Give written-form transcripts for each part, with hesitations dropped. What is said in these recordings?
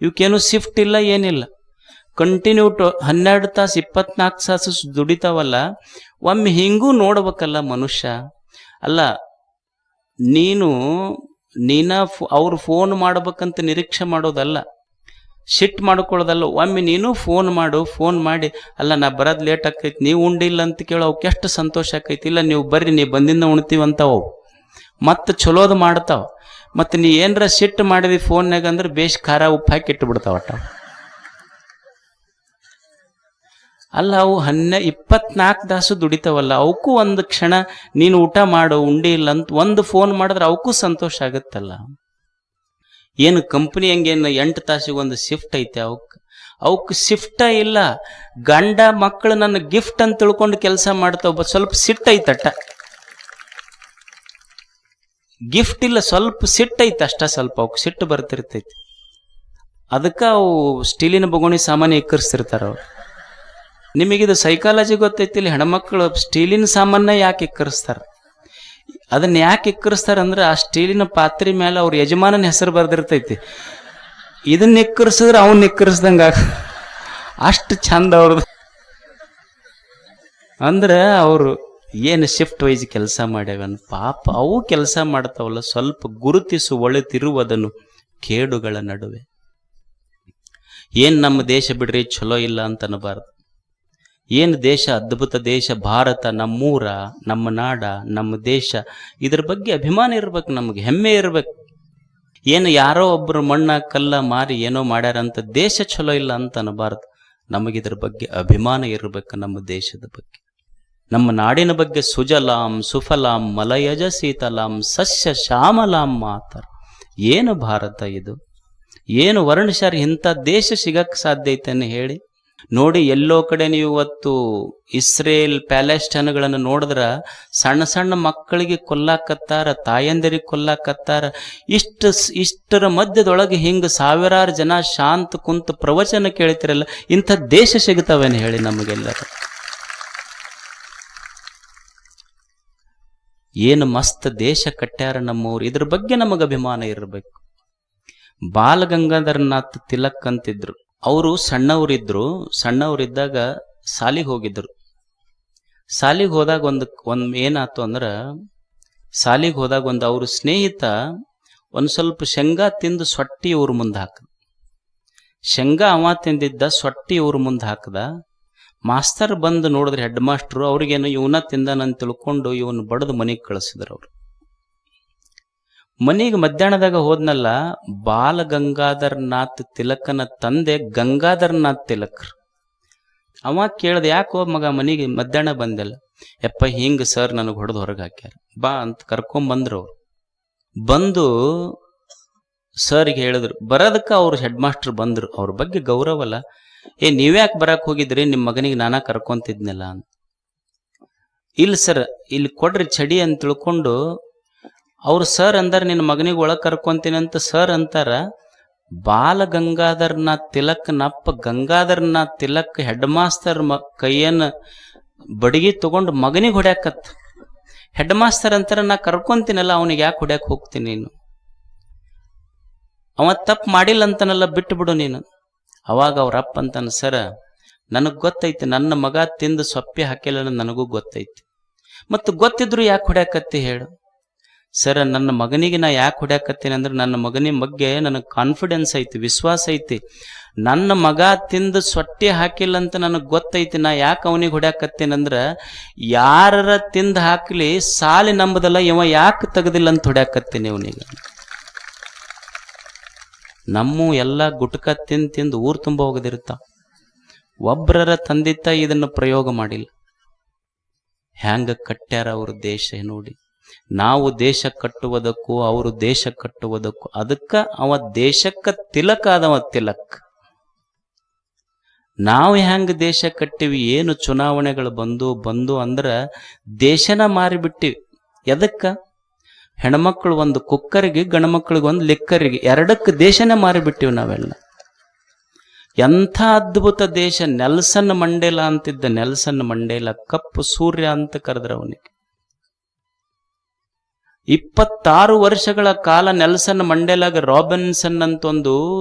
ಇವಕ್ಕೇನು shift ಇಲ್ಲ, ಏನಿಲ್ಲ. Continue 12 ತಾಸು 24 ತಾಸು ದುಡಿತಾವಲ್ಲ. ಒಮ್ಮೆ ಹಿಂಗೂ ನೋಡ್ಬೇಕಲ್ಲ ಮನುಷ್ಯ. ಅಲ್ಲ, ನೀನ ಅವ್ರು ಫೋನ್ ಮಾಡ್ಬೇಕಂತ ನಿರೀಕ್ಷೆ ಮಾಡೋದಲ್ಲ, ಶಿಟ್ ಮಾಡ್ಕೊಳ್ಳೋದಲ್ಲ. ಒಮ್ಮೆ ನೀನು ಫೋನ್ ಮಾಡಿ, ಅಲ್ಲ ನಾ ಬರೋದು ಲೇಟ್ ಆಕೈತಿ, ನೀವು ಉಂಡಿಲ್ಲ ಅಂತ ಕೇಳೋ ಅವಕ್ಕೆ ಎಷ್ಟು ಸಂತೋಷ ಆಕೈತಿ. ಇಲ್ಲ ನೀವು ಬರ್ರಿ, ನೀವು ಬಂದಿಂದ ಉಣ್ತೀವಂತಾವು ಮತ್ತೆ ಚಲೋದು ಮಾಡ್ತಾವ. ಮತ್ತು ನೀ ಏನರ ಶಿಟ್ ಮಾಡಿದಿ ಫೋನ್ಯಾಗ ಅಂದ್ರೆ ಬೇಷ್ ಖಾರ ಉಪ್ಪು ಹಾಕಿ ಇಟ್ಟುಬಿಡ್ತಾವಟ. ಅಲ್ಲ, ಅವು 24 ತಾಸು ದುಡಿತಾವಲ್ಲ, ಅವಕ್ಕೂ ಒಂದು ಕ್ಷಣ ನೀನು ಊಟ ಮಾಡು, ಉಂಡಿ ಇಲ್ಲ ಅಂತ ಒಂದು ಫೋನ್ ಮಾಡಿದ್ರೆ ಅವಕ್ಕೂ ಸಂತೋಷ ಆಗುತ್ತಲ್ಲ. ಏನು ಕಂಪ್ನಿ ಹಂಗೇನು 8 ತಾಸಿಗೆ ಒಂದು ಶಿಫ್ಟ್ ಐತೆ? ಅವಕ್ಕೆ ಶಿಫ್ಟ ಇಲ್ಲ. ಗಂಡ ಮಕ್ಕಳು ನನ್ನ ಗಿಫ್ಟ್ ಅಂತ ತಿಳ್ಕೊಂಡು ಕೆಲಸ ಮಾಡ್ತಾವ. ಸ್ವಲ್ಪ ಸಿಟ್ಟು ಐತಟ, ಗಿಫ್ಟ್ ಇಲ್ಲ, ಸ್ವಲ್ಪ ಸಿಟ್ಟು ಐತೆ ಅಷ್ಟ. ಸ್ವಲ್ಪ ಅವಕ್ಕೆ ಸಿಟ್ಟು ಬರ್ತಿರ್ತೈತಿ. ಅದಕ್ಕೆ ಅವು ಸ್ಟೀಲಿನ ಬೊಗೋಣಿ ಸಾಮಾನ್ಯ ಇಕ್ಕರಿಸ್ತಿರ್ತಾರ ಅವ್ರು. ನಿಮಗಿದು ಸೈಕಾಲಜಿ ಗೊತ್ತೈತಿಲ್ಲ, ಹೆಣ್ಮಕ್ಳು ಸ್ಟೀಲಿನ ಸಾಮಾನ್ಯ ಯಾಕೆ ಇಕ್ಕರಿಸ್ತಾರ? ಅದನ್ನ ಯಾಕೆ ಇಕ್ಕರಿಸ್ತಾರ ಅಂದ್ರೆ ಆ ಸ್ಟೀಲಿನ ಪಾತ್ರೆ ಮೇಲೆ ಅವ್ರ ಯಜಮಾನನ ಹೆಸರು ಬರ್ದಿರ್ತೈತಿ. ಇದನ್ನ ಇಕ್ಕರಿಸಿದ್ರೆ ಅವನ್ನ ಇಕ್ಕರಿಸ್ದಂಗ ಅಷ್ಟು ಚಂದ ಅವ್ರದ್ದು. ಅಂದ್ರೆ ಅವರು ಏನು ಶಿಫ್ಟ್ ವೈಸ್ ಕೆಲಸ ಮಾಡ್ಯಾವನ್ ಪಾಪ. ಅವು ಕೆಲಸ ಮಾಡ್ತಾವಲ್ಲ, ಸ್ವಲ್ಪ ಗುರುತಿಸು ಒಳಿತಿರುವುದನ್ನು ಕೇಡುಗಳ ನಡುವೆ. ಏನ್ ನಮ್ಮ ದೇಶ ಬಿಡ್ರಿ ಚಲೋ ಇಲ್ಲ ಅಂತ ಅನ್ನಬಾರ್ದು. ಏನು ದೇಶ ಅದ್ಭುತ ದೇಶ ಭಾರತ, ನಮ್ಮೂರ, ನಮ್ಮ ನಾಡ, ನಮ್ಮ ದೇಶ, ಇದ್ರ ಬಗ್ಗೆ ಅಭಿಮಾನ ಇರ್ಬೇಕು, ನಮಗೆ ಹೆಮ್ಮೆ ಇರ್ಬೇಕು. ಏನು ಯಾರೋ ಒಬ್ಬರು ಮಣ್ಣ ಕಲ್ಲ ಮಾರಿ ಏನೋ ಮಾಡ್ಯಾರಂತ ದೇಶ ಚಲೋ ಇಲ್ಲ ಅಂತ ಅನ್ನಬಾರ್ದು. ನಮಗಿದ್ರ ಬಗ್ಗೆ ಅಭಿಮಾನ ಇರ್ಬೇಕು, ನಮ್ಮ ದೇಶದ ಬಗ್ಗೆ, ನಮ್ಮ ನಾಡಿನ ಬಗ್ಗೆ. ಸುಜಲಾಂ ಸುಫಲಾಂ ಮಲಯಜ ಶೀತಲಾಂ ಸಸ್ಯ ಶ್ಯಾಮಲಾಂ ಮಾತರ. ಏನು ಭಾರತ ಇದು, ಏನು ವರ್ಣಶಾರಿ, ಇಂಥ ದೇಶ ಸಿಗಕ್ಕೆ ಸಾಧ್ಯ ಐತೆன்னு ಹೇಳಿ ನೋಡಿ. ಎಲ್ಲೋ ಕಡೆ ನೀವು ಇವತ್ತು ಇಸ್ರೇಲ್ ಪ್ಯಾಲೆಸ್ಟೈನ್ಗಳನ್ನು ನೋಡಿದ್ರ ಸಣ್ಣ ಸಣ್ಣ ಮಕ್ಕಳಿಗೆ ಕೊಲ್ಲಾಕತ್ತಾರ, ತಾಯಂದಿರಿಗೆ ಕೊಲ್ಲಾಕತ್ತಾರ. ಇಷ್ಟರ ಮಧ್ಯದೊಳಗೆ ಹಿಂಗೆ ಸಾವಿರಾರು ಜನ ಶಾಂತ ಕುಂತ ಪ್ರವಚನ ಕೇಳ್ತಿರಲ್ಲ. ಇಂಥ ದೇಶ ಸಿಗ್ತಾವೇನು ಹೇಳಿ ನಮಗೆಲ್ಲರೂ? ಏನು ಮಸ್ತ್ ದೇಶ ಕಟ್ಟ್ಯಾರ ನಮ್ಮವ್ರು. ಇದ್ರ ಬಗ್ಗೆ ನಮಗೆ ಅಭಿಮಾನ ಇರಬೇಕು. ಬಾಲಗಂಗಾಧರನಾಥ್ ತಿಲಕ್ ಅಂತಿದ್ರು. ಅವರು ಸಣ್ಣವರಿದ್ದಾಗ ಸಾಲಿಗೆ ಹೋಗಿದ್ರು. ಸಾಲಿಗೆ ಹೋದಾಗ ಒಂದು ಏನಾಯ್ತು ಅಂದ್ರೆ, ಸಾಲಿಗೆ ಹೋದಾಗ ಅವ್ರ ಸ್ನೇಹಿತ ಒಂದು ಸ್ವಲ್ಪ ಶೇಂಗಾ ತಿಂದು ಸೊಟ್ಟಿ ಇವ್ರ ಮುಂದೆ ಹಾಕದ. ಶೇಂಗಾ ಅವ ತಿಂದಿದ್ದ, ಸೊಟ್ಟಿ ಇವ್ರ ಮುಂದೆ ಹಾಕದ. ಮಾಸ್ತರ್ ಬಂದು ನೋಡಿದ್ರೆ, ಹೆಡ್ ಮಾಸ್ಟ್ರು, ಅವ್ರಿಗೇನು ಇವನ ತಿಂದಾನಂತ ತಿಳ್ಕೊಂಡು ಇವನು ಬಡದು ಮನೆಗೆ ಕಳಿಸಿದ್ರು. ಅವ್ರು ಮನೆಗೆ ಮಧ್ಯಾಹ್ನದಾಗ ಹೋದ್ನಲ್ಲ, ಬಾಲಗಂಗಾಧರನಾಥ್ ತಿಲಕನ ತಂದೆ ಗಂಗಾಧರನಾಥ್ ತಿಲಕ್. ಅವ ಕೇಳ್ದ, ಯಾಕೋ ಮಗ ಮನೆಗೆ ಮಧ್ಯಾಹ್ನ ಬಂದೆಲ್ಲ? ಯಪ್ಪ ಹಿಂಗ ಸರ್ ನನಗೆ ಹೊಡೆದು ಹೊರಗೆ ಹಾಕ್ಯಾರ, ಬಾ ಅಂತ ಕರ್ಕೊಂಬಂದ್ರು. ಅವ್ರು ಬಂದು ಸರ್ಗೆ ಹೇಳಿದ್ರು. ಬರೋದಕ್ಕೆ ಅವ್ರು ಹೆಡ್ ಮಾಸ್ಟರ್ ಬಂದ್ರು. ಅವ್ರ ಬಗ್ಗೆ ಗೌರವಲ್ಲ, ನೀವ್ಯಾಕೆ ಬರಕ್ ಹೋಗಿದ್ರಿ, ನಿಮ್ಮ ಮಗನಿಗೆ ನಾನಾ ಕರ್ಕೊಂತಿದ್ನಲ್ಲ ಅಂತ. ಇಲ್ಲ ಸರ್, ಇಲ್ಲಿ ಕೊಡ್ರಿ ಚಡಿ ಅಂತ ತಿಳ್ಕೊಂಡು ಅವ್ರು ಸರ್ ಅಂದಾರ, ನಿನ್ನ ಮಗನಿಗೆ ಒಳಗೆ ಕರ್ಕೊಂತೀನಿ ಅಂತ ಸರ್ ಅಂತಾರ. ಬಾಲಗಂಗಾಧರನಾಥ್ ತಿಲಕ್ ನಪ್ಪ ಗಂಗಾಧರನಾಥ್ ತಿಲಕ್ ಹೆಡ್ ಮಾಸ್ತರ್ ಕೈಯನ್ನ ಬಡಗಿ ತಗೊಂಡು ಮಗನಿಗೆ ಹೊಡ್ಯಾಕತ್ತ. ಹೆಡ್ ಮಾಸ್ತರ್ ಅಂತಾರ, ನಾ ಕರ್ಕೊಂತೀನಲ್ಲ, ಅವನಿಗೆ ಯಾಕೆ ಹೊಡ್ಯಾಕ್ ಹೋಗ್ತೀನಿ ನೀನು? ಅವ ತಪ್ಪು ಮಾಡಿಲ್ಲ ಅಂತನಲ್ಲ, ಬಿಟ್ಟು ಬಿಡು ನೀನು. ಅವಾಗ ಅವ್ರ ಅಪ್ಪ ಅಂತಾನ, ಸರ ನನಗೆ ಗೊತ್ತೈತಿ, ನನ್ನ ಮಗ ತಿಂದು ಸೊಪ್ಪೆ ಹಾಕಿಲ್ಲ, ನನಗೂ ಗೊತ್ತೈತಿ. ಮತ್ತು ಗೊತ್ತಿದ್ರು ಯಾಕೆ ಹೊಡ್ಯಾಕತ್ತಿ ಹೇಳು? ಸರ ನನ್ನ ಮಗನಿಗೆ ನಾ ಯಾಕೆ ಹೊಡ್ಯಾಕತ್ತೀನಿ ಅಂದ್ರೆ, ನನ್ನ ಮಗನಿನ ಬಗ್ಗೆ ನನಗೆ ಕಾನ್ಫಿಡೆನ್ಸ್ ಐತಿ, ವಿಶ್ವಾಸ ಐತಿ. ನನ್ನ ಮಗ ತಿಂದು ಸೊಟ್ಟೆ ಹಾಕಿಲ್ಲ ಅಂತ ನನಗೆ ಗೊತ್ತೈತಿ. ನಾ ಯಾಕೆ ಅವನಿಗೆ ಹೊಡ್ಯಾಕತ್ತೀನಂದ್ರೆ, ಯಾರ ತಿಂದು ಹಾಕಲಿ ಸಾಲಿ ನಂಬದಲ್ಲ, ಇವ ಯಾಕೆ ತೆಗೆದಿಲ್ಲ ಅಂತ ಹೊಡ್ಯಾಕತ್ತೀನಿ ಅವನಿಗೆ. ನಮ್ಮ ಎಲ್ಲ ಗುಟ್ಕ ತಿಂದು ಊರು ತುಂಬ ಹೋಗದಿರ್ತಾವ. ಒಬ್ಬರ ತಂದಿತ್ತ ಇದನ್ನು ಪ್ರಯೋಗ ಮಾಡಿಲ್ಲ. ಹ್ಯಾಂಗ ಕಟ್ಟ್ಯಾರ ಅವ್ರ ದೇಶ ನೋಡಿ. ನಾವು ದೇಶ ಕಟ್ಟುವುದಕ್ಕೂ ಅವರು ದೇಶ ಕಟ್ಟುವುದಕ್ಕೂ, ಅದಕ್ಕ ಅವ ದೇಶಕ್ಕ ತಿಲಕ ಆದವ ತಿಲಕ್. ನಾವು ಹೆಂಗ ದೇಶ ಕಟ್ಟಿವಿ? ಏನು ಚುನಾವಣೆಗಳು ಬಂದು ಅಂದ್ರ ದೇಶನ ಮಾರಿಬಿಟ್ಟಿವಿ. ಎದಕ್ಕ? ಹೆಣ್ಮಕ್ಳು ಒಂದು ಕುಕ್ಕರಿಗೆ, ಗಂಡ್ಮಕ್ಳಿಗೆ ಒಂದು ಲಿಕ್ಕರಿಗೆ, ಎರಡಕ್ಕೆ ದೇಶನೇ ಮಾರಿಬಿಟ್ಟಿವಿ ನಾವೆಲ್ಲ. ಎಂಥ ಅದ್ಭುತ ದೇಶ! ನೆಲ್ಸನ್ ಮಂಡೇಲ ಅಂತಿದ್ದ. ನೆಲ್ಸನ್ ಮಂಡೇಲ ಕಪ್ಪು ಸೂರ್ಯ ಅಂತ ಕರೆದ್ರ ಅವನಿಗೆ. 26 ವರ್ಷಗಳ ಕಾಲ ನೆಲ್ಸನ್ ಮಂಡೇಲಾಗ ರಾಬಿನ್ಸನ್ ಅಂತ ಒಂದು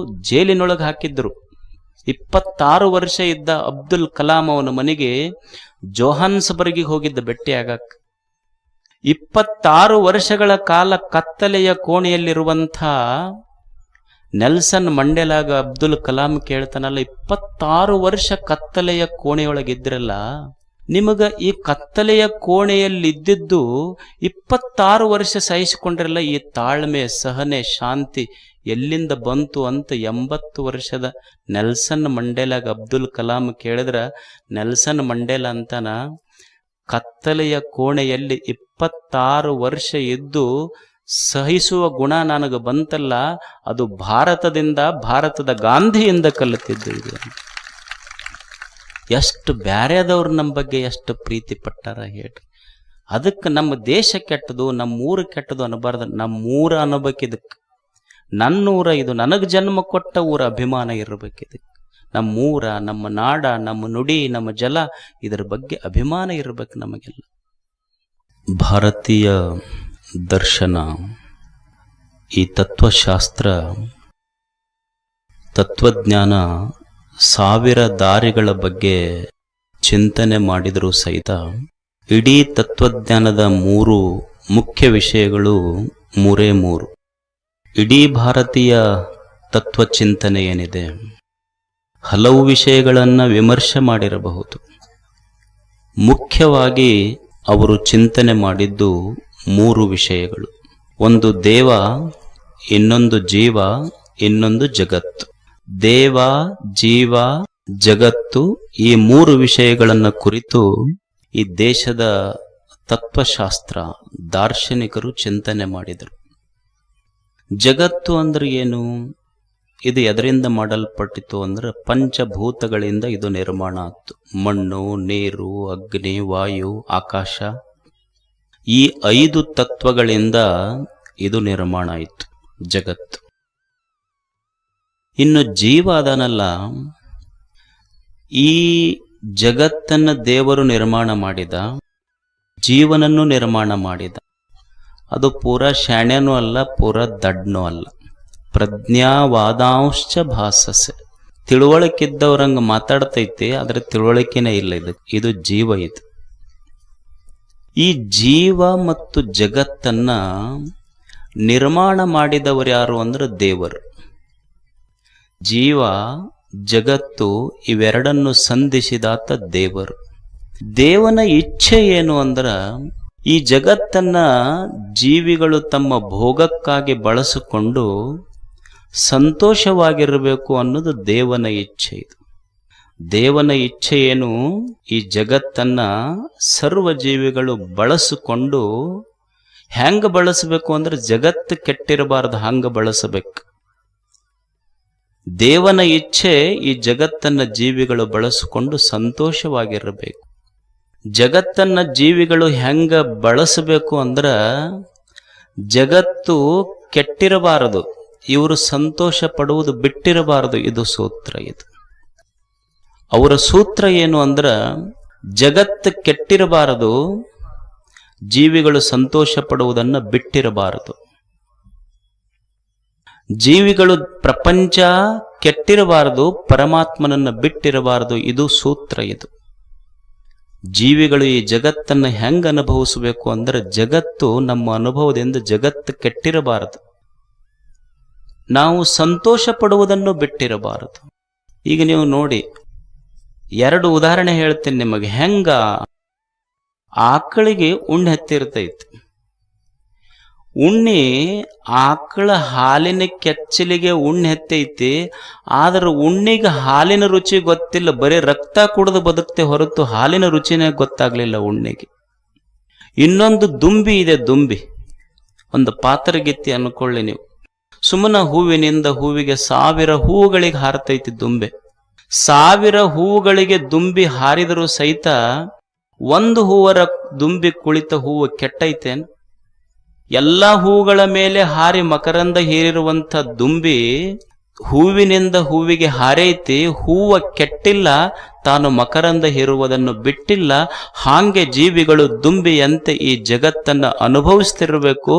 ಜೈಲಿನೊಳಗೆ ಹಾಕಿದ್ರು. 26 ವರ್ಷ ಇದ್ದ ಅಬ್ದುಲ್ ಕಲಾಂ ಅವನ ಮನೆಗೆ ಜೋಹಾನ್ಸ್ಬರ್ಗಿಗೆ ಹೋಗಿದ್ದ ಭೇಟಿಯಾಗಕ್ಕೆ. 26 ವರ್ಷಗಳ ಕಾಲ ಕತ್ತಲೆಯ ಕೋಣೆಯಲ್ಲಿರುವಂಥ ನೆಲ್ಸನ್ ಮಂಡೇಲಾಗ ಅಬ್ದುಲ್ ಕಲಾಂ ಕೇಳ್ತಾನಲ್ಲ, 26 ವರ್ಷ ಕತ್ತಲೆಯ ಕೋಣೆಯೊಳಗಿದ್ರಲ್ಲ, ನಿಮಗ ಈ ಕತ್ತಲೆಯ ಕೋಣೆಯಲ್ಲಿದ್ದಿದ್ದು 26 ವರ್ಷ ಸಹಿಸಿಕೊಂಡ್ರಲ್ಲ, ಈ ತಾಳ್ಮೆ, ಸಹನೆ, ಶಾಂತಿ ಎಲ್ಲಿಂದ ಬಂತು ಅಂತ 80 ವರ್ಷದ ನೆಲ್ಸನ್ ಮಂಡೇಲಾಗ ಅಬ್ದುಲ್ ಕಲಾಂ ಕೇಳಿದ್ರ, ನೆಲ್ಸನ್ ಮಂಡೇಲಾ ಅಂತಾನ, ಕತ್ತಲೆಯ ಕೋಣೆಯಲ್ಲಿ 26 ವರ್ಷ ಇದ್ದು ಸಹಿಸುವ ಗುಣ ನನಗೆ ಬಂತಲ್ಲ, ಅದು ಭಾರತದ ಗಾಂಧಿಯಿಂದ ಕಲಿತಿದ್ದು. ಇದು ಎಷ್ಟು ಬ್ಯಾರೆದವ್ರು ನಮ್ಮ ಬಗ್ಗೆ ಎಷ್ಟು ಪ್ರೀತಿ ಪಟ್ಟಾರ ಹೇಳ್ರಿ. ಅದಕ್ಕೆ ನಮ್ಮ ದೇಶ ಕೆಟ್ಟದು, ನಮ್ಮೂರು ಕೆಟ್ಟದು ಅನ್ನಬಾರ್ದು, ನಮ್ಮೂರ ಅನ್ನಬೇಕಿದಕ್ಕೆ. ನನ್ನೂರ, ಇದು ನನಗೆ ಜನ್ಮ ಕೊಟ್ಟ ಊರ, ಅಭಿಮಾನ ಇರಬೇಕಿದಕ್ಕೆ. ನಮ್ಮೂರ, ನಮ್ಮ ನಾಡ, ನಮ್ಮ ನುಡಿ, ನಮ್ಮ ಜಲ, ಇದರ ಬಗ್ಗೆ ಅಭಿಮಾನ ಇರಬೇಕು ನಮಗೆಲ್ಲ. ಭಾರತೀಯ ದರ್ಶನ, ಈ ತತ್ವಶಾಸ್ತ್ರ, ತತ್ವಜ್ಞಾನ 1000 ದಾರಿಗಳ ಬಗ್ಗೆ ಚಿಂತನೆ ಮಾಡಿದರೂ ಸಹಿತ ಇಡೀ ತತ್ವಜ್ಞಾನದ 3 ಮುಖ್ಯ ವಿಷಯಗಳು 3. ಇಡೀ ಭಾರತೀಯ ತತ್ವಚಿಂತನೆ ಏನಿದೆ, ಹಲವು ವಿಷಯಗಳನ್ನು ವಿಮರ್ಶೆ ಮಾಡಿರಬಹುದು. ಮುಖ್ಯವಾಗಿ ಅವರು ಚಿಂತನೆ ಮಾಡಿದ್ದು 3 ವಿಷಯಗಳು. ಒಂದು ದೇವ, ಇನ್ನೊಂದು ಜೀವ, ಇನ್ನೊಂದು ಜಗತ್ತು. ದೇವ, ಜೀವ, ಜಗತ್ತು, ಈ 3 ವಿಷಯಗಳನ್ನು ಕುರಿತು ಈ ದೇಶದ ತತ್ವಶಾಸ್ತ್ರ ದಾರ್ಶನಿಕರು ಚಿಂತನೆ ಮಾಡಿದರು. ಜಗತ್ತು ಅಂದ್ರೆ ಏನು? ಇದು ಎದರಿಂದ ಮಾಡಲ್ಪಟ್ಟಿತು ಅಂದ್ರೆ ಪಂಚಭೂತಗಳಿಂದ ಇದು ನಿರ್ಮಾಣ ಆಯ್ತು. ಮಣ್ಣು, ನೀರು, ಅಗ್ನಿ, ವಾಯು, ಆಕಾಶ, ಈ 5 ತತ್ವಗಳಿಂದ ಇದು ನಿರ್ಮಾಣ ಆಯಿತು ಜಗತ್ತು. ಇನ್ನು ಜೀವ ಅದನಲ್ಲ, ಈ ಜಗತ್ತನ್ನು ದೇವರು ನಿರ್ಮಾಣ ಮಾಡಿದ, ಜೀವನನ್ನು ನಿರ್ಮಾಣ ಮಾಡಿದ. ಅದು ಪೂರ ಶಾಣ್ಯನೂ ಅಲ್ಲ, ಪೂರ ದಡ್ನೂ ಅಲ್ಲ. ಪ್ರಜ್ಞಾವಾದಾಂಶ್ಚ ಭಾಸಸೆ, ತಿಳುವಳಿಕಿದ್ದವ್ರಂಗೆ ಮಾತಾಡ್ತೈತಿ, ಆದರೆ ತಿಳುವಳಿಕೆನೇ ಇಲ್ಲ. ಇದು ಜೀವ. ಈ ಜೀವ ಮತ್ತು ಜಗತ್ತನ್ನ ನಿರ್ಮಾಣ ಮಾಡಿದವರು ಯಾರು ಅಂದ್ರೆ ದೇವರು. ಜೀವ, ಜಗತ್ತು ಇವೆರಡನ್ನು ಸಂಧಿಸಿದಾತ ದೇವರು. ದೇವನ ಇಚ್ಛೆ ಏನು ಅಂದ್ರ, ಈ ಜಗತ್ತನ್ನ ಜೀವಿಗಳು ತಮ್ಮ ಭೋಗಕ್ಕಾಗಿ ಬಳಸಿಕೊಂಡು ಸಂತೋಷವಾಗಿರಬೇಕು ಅನ್ನೋದು ದೇವನ ಇಚ್ಛೆ. ಇದು ದೇವನ ಇಚ್ಛೆ ಏನು? ಈ ಜಗತ್ತನ್ನ ಸರ್ವ ಜೀವಿಗಳು ಬಳಸಿಕೊಂಡು ಹೆಂಗ ಬಳಸಬೇಕು ಅಂದ್ರೆ ಜಗತ್ತು ಕೆಟ್ಟಿರಬಾರದು, ಹಂಗ ಬಳಸಬೇಕು. ದೇವನ ಇಚ್ಛೆ ಈ ಜಗತ್ತನ್ನ ಜೀವಿಗಳು ಬಳಸಿಕೊಂಡು ಸಂತೋಷವಾಗಿರಬೇಕು. ಜಗತ್ತನ್ನ ಜೀವಿಗಳು ಹೆಂಗ ಬಳಸಬೇಕು ಅಂದ್ರ ಜಗತ್ತು ಕೆಟ್ಟಿರಬಾರದು, ಇವರು ಸಂತೋಷ ಪಡುವುದು ಬಿಟ್ಟಿರಬಾರದು. ಇದು ಸೂತ್ರ. ಇದು ಅವರ ಸೂತ್ರ ಏನು ಅಂದ್ರ, ಜಗತ್ತು ಕೆಟ್ಟಿರಬಾರದು, ಜೀವಿಗಳು ಸಂತೋಷ ಪಡುವುದನ್ನು ಬಿಟ್ಟಿರಬಾರದು. ಜೀವಿಗಳು ಪ್ರಪಂಚ ಕೆಟ್ಟಿರಬಾರದು, ಪರಮಾತ್ಮನನ್ನ ಬಿಟ್ಟಿರಬಾರದು. ಇದು ಸೂತ್ರ. ಇದು ಜೀವಿಗಳು ಈ ಜಗತ್ತನ್ನು ಹೆಂಗ ಅನುಭವಿಸಬೇಕು ಅಂದ್ರೆ, ಜಗತ್ತು ನಮ್ಮ ಅನುಭವದಿಂದ ಜಗತ್ತು ಕೆಟ್ಟಿರಬಾರದು, ನಾವು ಸಂತೋಷ ಪಡುವುದನ್ನು ಬಿಟ್ಟಿರಬಾರದು. ಈಗ ನೀವು ನೋಡಿ, 2 ಉದಾಹರಣೆ ಹೇಳ್ತೀನಿ ನಿಮಗೆ. ಹೆಂಗ ಆಕಳಿಗೆ ಉಣ್ಣೆ ಹತ್ತಿರ್ತೈತಿ. ಉಣ್ಣಿ ಆಕಳ ಹಾಲಿನ ಕೆಚ್ಚಲಿಗೆ ಉಣ್ಣೆ ಹತ್ತೈತಿ, ಆದ್ರೆ ಉಣ್ಣಿಗೆ ಹಾಲಿನ ರುಚಿ ಗೊತ್ತಿಲ್ಲ, ಬರೀ ರಕ್ತ ಕುಡಿದು ಬದುಕ್ತೆ ಹೊರತು ಹಾಲಿನ ರುಚಿನೇ ಗೊತ್ತಾಗ್ಲಿಲ್ಲ ಉಣ್ಣಿಗೆ. ಇನ್ನೊಂದು ದುಂಬಿ ಇದೆ. ದುಂಬಿ ಒಂದು ಪಾತ್ರಗಿತ್ತಿ ಅನ್ಕೊಳ್ಳಿ ನೀವು. ಸುಮ್ಮನ ಹೂವಿನಿಂದ ಹೂವಿಗೆ 1000 ಹೂವುಗಳಿಗೆ ಹಾರತೈತಿ ದುಂಬೆ. 1000 ಹೂವುಗಳಿಗೆ ದುಂಬಿ ಹಾರಿದರೂ ಸಹಿತ ಒಂದು ಹೂವರ ದುಂಬಿ ಕುಳಿತ ಹೂವು ಕೆಟ್ಟೈತೇನು? ಎಲ್ಲ ಹೂಗಳ ಮೇಲೆ ಹಾರಿ ಮಕರಂದ ಹೀರಿರುವಂಥ ದುಂಬಿ ಹೂವಿನಿಂದ ಹೂವಿಗೆ ಹಾರೈತಿ, ಹೂವ ಕೆಟ್ಟಿಲ್ಲ, ತಾನು ಮಕರಂದ ಹೀರುವುದನ್ನು ಬಿಟ್ಟಿಲ್ಲ. ಹಾಗೆ ಜೀವಿಗಳು ದುಂಬಿಯಂತೆ ಈ ಜಗತ್ತನ್ನು ಅನುಭವಿಸ್ತಿರಬೇಕು.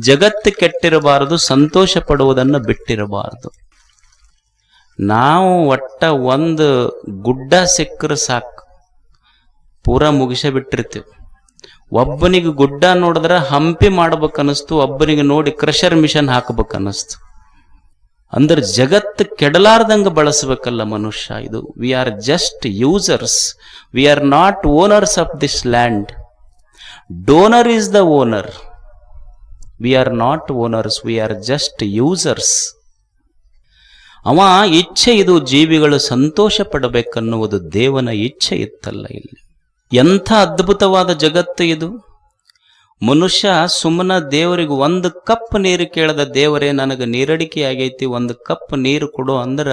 ಜಗತ್ತು ಕೆಟ್ಟಿರಬಾರದು, ಸಂತೋಷ ಪಡುವುದನ್ನು ಬಿಟ್ಟಿರಬಾರದು. ನಾವು ಒಟ್ಟ ಒಂದು ಗುಡ್ಡ ಸಿಕ್ಕರೆ ಸಾಕು, ಪೂರ ಮುಗಿಸೇ ಬಿಟ್ಟಿರ್ತೀವಿ. ಒಬ್ಬನಿಗೆ ಗುಡ್ಡ ನೋಡಿದ್ರೆ ಹಂಪಿ ಮಾಡ್ಬೇಕನ್ನಿಸ್ತು, ಒಬ್ಬನಿಗೆ ನೋಡಿ ಕ್ರಷರ್ ಮಿಷನ್ ಹಾಕಬೇಕನ್ನಿಸ್ತು. ಅಂದ್ರೆ ಜಗತ್ತು ಕೆಡಲಾರ್ದಂಗೆ ಬಳಸಬೇಕಲ್ಲ ಮನುಷ್ಯ. ಇದು we are just users, we are not owners of this land. Donor is the owner, we are not owners, we are just users. ಅವ ಇಚ್ಛೆ ಇದು, ಜೀವಿಗಳು ಸಂತೋಷ ಪಡಬೇಕನ್ನುವುದು ದೇವನ ಇಚ್ಛೆ ಇತ್ತಲ್ಲ. ಇಲ್ಲಿ ಎಂಥ ಅದ್ಭುತವಾದ ಜಗತ್ತು ಇದು. ಮನುಷ್ಯ ಸುಮ್ಮನ ದೇವರಿಗೆ ಒಂದು ಕಪ್ ನೀರು ಕೇಳದ, ದೇವರೇ ನನಗೆ ನೀರಡಿಕೆ ಆಗೈತಿ, ಒಂದು ಕಪ್ ನೀರು ಕೊಡು ಅಂದ್ರ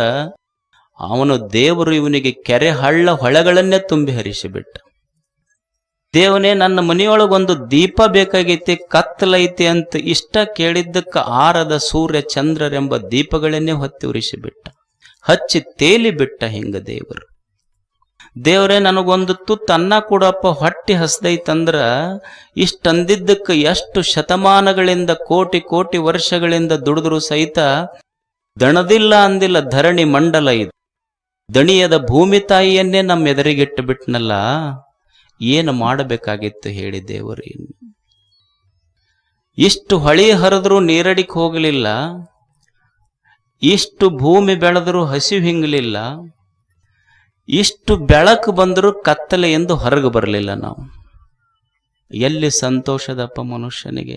ಅವನು ದೇವರು ಇವನಿಗೆ ಕೆರೆ ಹಳ್ಳ ಹೊಳೆಗಳನ್ನೇ ತುಂಬಿ ಹರಿಸಿಬಿಟ್ಟ. ದೇವನೇ ನನ್ನ ಮನೆಯೊಳಗೊಂದು ದೀಪ ಬೇಕಾಗೈತಿ, ಕತ್ತಲೈತಿ ಅಂತ ಇಷ್ಟ ಕೇಳಿದ್ದಕ್ಕೆ ಆರದ ಸೂರ್ಯ ಚಂದ್ರರೆಂಬ ದೀಪಗಳನ್ನೇ ಹೊತ್ತಿ ಉರಿಸಿಬಿಟ್ಟ, ಹಚ್ಚಿ ತೇಲಿ ಬಿಟ್ಟ. ಹಿಂಗ ದೇವರೇ ನನಗೊಂದು ತುತ್ತು ಅನ್ನ ಕೊಡಪ್ಪ, ಹೊಟ್ಟಿ ಹಸ್ದೈತಂದ್ರ ಇಷ್ಟಂದಿದ್ದಕ್ಕೆ ಎಷ್ಟು ಶತಮಾನಗಳಿಂದ ಕೋಟಿ ಕೋಟಿ ವರ್ಷಗಳಿಂದ ದುಡಿದ್ರು ಸಹಿತ ದಣದಿಲ್ಲ ಅಂದಿಲ್ಲ ಧರಣಿ ಮಂಡಲ. ಇದು ದಣಿಯದ ಭೂಮಿ ತಾಯಿಯನ್ನೇ ನಮ್ಮ ಎದುರಿಗಿಟ್ಟು ಬಿಟ್ನಲ್ಲ. ಏನು ಮಾಡಬೇಕಾಗಿತ್ತು ಹೇಳಿ ದೇವರು? ಇಷ್ಟು ಹೊಳಿ ಹರಿದ್ರೂ ನೀರಡಿಗೆ ಹೋಗಲಿಲ್ಲ, ಇಷ್ಟು ಭೂಮಿ ಬೆಳೆದರೂ ಹಸಿವು ಹಿಂಗಲಿಲ್ಲ, ಇಷ್ಟು ಬೆಳಕು ಬಂದರೂ ಕತ್ತಲೆ ಎಂದು ಹೊರಗೆ ಬರಲಿಲ್ಲ. ನಾವು ಎಲ್ಲಿ ಸಂತೋಷದಪ್ಪ ಮನುಷ್ಯನಿಗೆ?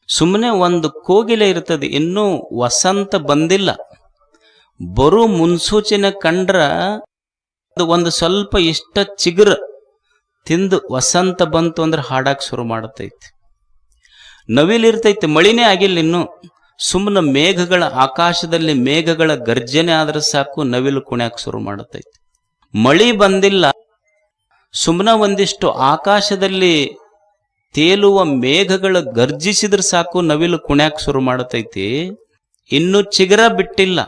ಸುಮ್ಮನೆ ಒಂದು ಕೋಗಿಲೆ ಇರ್ತದೆ, ಇನ್ನೂ ವಸಂತ ಬಂದಿಲ್ಲ, ಬರೋ ಮುನ್ಸೂಚನೆ ಕಂಡ್ರ ಅದು ಒಂದು ಸ್ವಲ್ಪ ಇಷ್ಟ ಚಿಗುರು ತಿಂದು ವಸಂತ ಬಂತು ಅಂದ್ರೆ ಹಾಡಾಕ್ ಶುರು ಮಾಡತೈತಿ. ನವಿಲಿರ್ತೈತಿ, ಮಳಿನೇ ಆಗಿಲ್ಲ ಇನ್ನು. ಸುಮ್ಮನೆ ಮೇಘಗಳ ಆಕಾಶದಲ್ಲಿ ಮೇಘಗಳ ಗರ್ಜನೆ ಆದ್ರೆ ಸಾಕು, ನವಿಲು ಕುಣ್ಯಾಕ್ ಶುರು ಮಾಡತೈತಿ. ಮಳಿ ಬಂದಿಲ್ಲ, ಸುಮ್ಮನೆ ಒಂದಿಷ್ಟು ಆಕಾಶದಲ್ಲಿ ತೇಲುವ ಮೇಘಗಳ ಗರ್ಜಿಸಿದ್ರೆ ಸಾಕು, ನವಿಲು ಕುಣ್ಯಾಕ್ ಶುರು ಮಾಡತೈತಿ. ಇನ್ನು ಚಿಗುರ ಬಿಟ್ಟಿಲ್ಲ.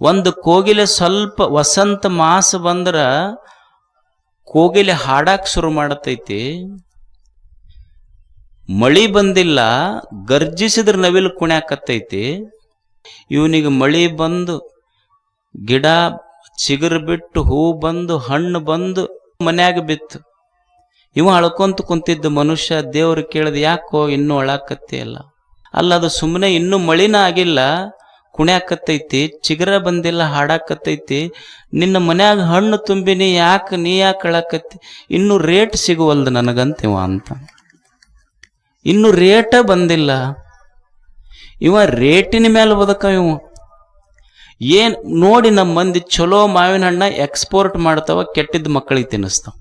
ಒಂದು ಕೋಗಿಲೆ ಸ್ವಲ್ಪ ವಸಂತ ಮಾಸ ಬಂದ್ರ ಕೋಗಿಲೆ ಹಾಡಾಕ್ ಶುರು ಮಾಡತೈತಿ. ಮಳಿ ಬಂದಿಲ್ಲ, ಗರ್ಜಿಸಿದ್ರೆ ನವಿಲು ಕುಣ್ಯಾಕತ್ತೈತಿ. ಇವನಿಗೆ ಮಳಿ ಬಂದು ಗಿಡ ಚಿಗುರು ಬಿಟ್ಟು ಹೂ ಬಂದು ಹಣ್ಣು ಬಂದು ಮನ್ಯಾಗ ಬಿತ್ತು. ಇವ ಅಳ್ಕೊಂತ ಕುಂತಿದ್ದ ಮನುಷ್ಯ ದೇವ್ರು ಕೇಳಿದ, ಯಾಕೋ ಇನ್ನೂ ಅಳಾಕತ್ತಿ ಅಲ್ಲ? ಅಲ್ಲ, ಅದು ಸುಮ್ಮನೆ ಇನ್ನೂ ಮಳಿನ ಆಗಿಲ್ಲ, ಕುಣ್ಯಾಕತ್ತೈತಿ, ಚಿಗುರ ಬಂದಿಲ್ಲ, ಹಾಡಾಕತ್ತೈತಿ. ನಿನ್ನ ಮನ್ಯಾಗ ಹಣ್ಣು ತುಂಬಿನಿ, ನೀ ಯಾಕೆ ಅಳಾಕತ್ತಿ? ಇನ್ನೂ ರೇಟ್ ಸಿಗುವಲ್ದು ನನಗಂತಿವ ಅಂತ. ಇನ್ನು ರೇಟ ಬಂದಿಲ್ಲ. ಇವ ರೇಟಿನ ಮೇಲೆ ಬದುಕ. ಇವ ಏನ್ ನೋಡಿ, ನಮ್ಮ ಮಂದಿ ಚಲೋ ಮಾವಿನ ಹಣ್ಣ ಎಕ್ಸ್ಪೋರ್ಟ್ ಮಾಡ್ತಾವ, ಕೆಟ್ಟಿದ್ದ ಮಕ್ಕಳಿಗೆ ತಿನ್ನಿಸ್ತಾವ.